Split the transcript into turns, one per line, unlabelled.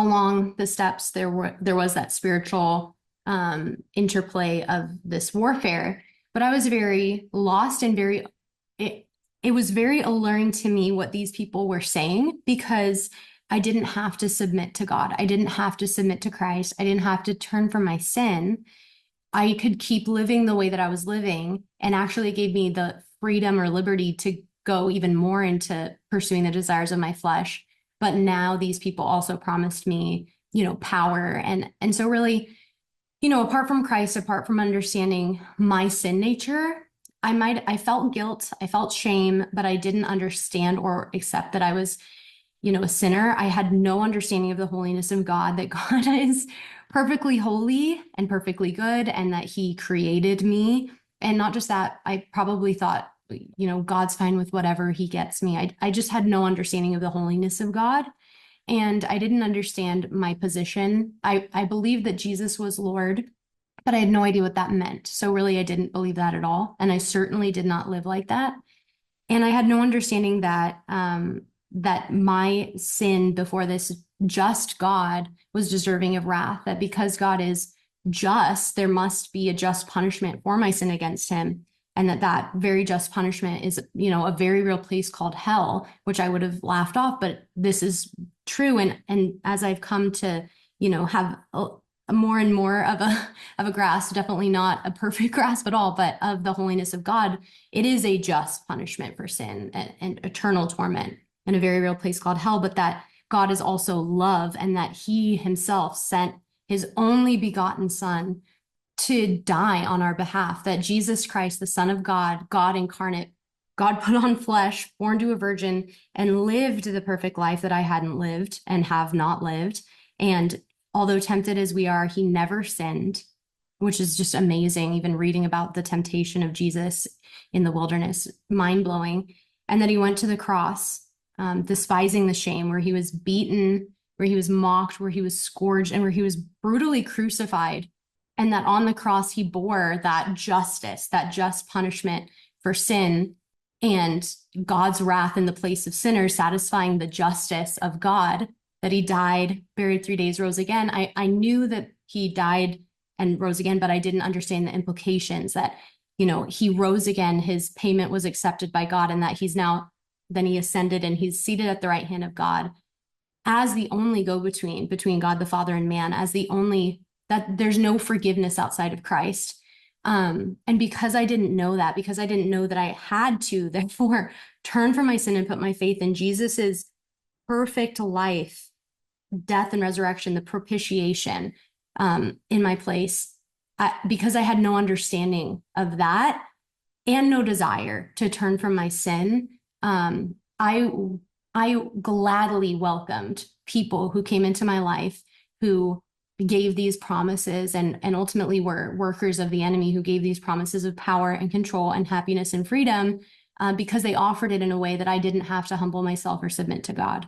along the steps, there was that spiritual interplay of this warfare. But I was very lost and it, it was very alluring to me what these people were saying, because I didn't have to submit to God. I didn't have to submit to Christ. I didn't have to turn from my sin. I could keep living the way that I was living, and actually it gave me the freedom or liberty to go even more into pursuing the desires of my flesh. But now these people also promised me, power. And so really, apart from Christ, apart from understanding my sin nature, I felt guilt, I felt shame, but I didn't understand or accept that I was, a sinner. I had no understanding of the holiness of God, that God is perfectly holy and perfectly good, and that he created me. And not just that, I probably thought, God's fine with whatever, he gets me. I just had no understanding of the holiness of God. And I didn't understand my position. I believed that Jesus was Lord, but I had no idea what that meant. So really, I didn't believe that at all. And I certainly did not live like that. And I had no understanding that that my sin before this just God was deserving of wrath, that because God is just, there must be a just punishment for my sin against him. And that very just punishment is, a very real place called hell, which I would have laughed off, but this is true. And as I've come to, have a more and more of a grasp, definitely not a perfect grasp at all, but of the holiness of God, it is a just punishment for sin and eternal torment in a very real place called hell, but that God is also love, and that he himself sent his only begotten son to die on our behalf, that Jesus Christ, the Son of God, God incarnate, God put on flesh, born to a virgin, and lived the perfect life that I hadn't lived and have not lived. And although tempted as we are, he never sinned, which is just amazing. Even reading about the temptation of Jesus in the wilderness, mind-blowing. And that he went to the cross, despising the shame, where he was beaten, where he was mocked, where he was scourged, and where he was brutally crucified. And that on the cross, he bore that justice, that just punishment for sin, and God's wrath in the place of sinners, satisfying the justice of God, that he died, buried 3 days, rose again. I knew that he died and rose again, but I didn't understand the implications that, he rose again, his payment was accepted by God, and that then he ascended and he's seated at the right hand of God as the only go-between between God the Father and man, as the only, that there's no forgiveness outside of Christ. And because I didn't know that, because I didn't know that I had to, therefore, turn from my sin and put my faith in Jesus's perfect life, death and resurrection, the propitiation in my place, because I had no understanding of that and no desire to turn from my sin, I gladly welcomed people who came into my life who gave these promises and ultimately were workers of the enemy, who gave these promises of power and control and happiness and freedom, because they offered it in a way that I didn't have to humble myself or submit to God.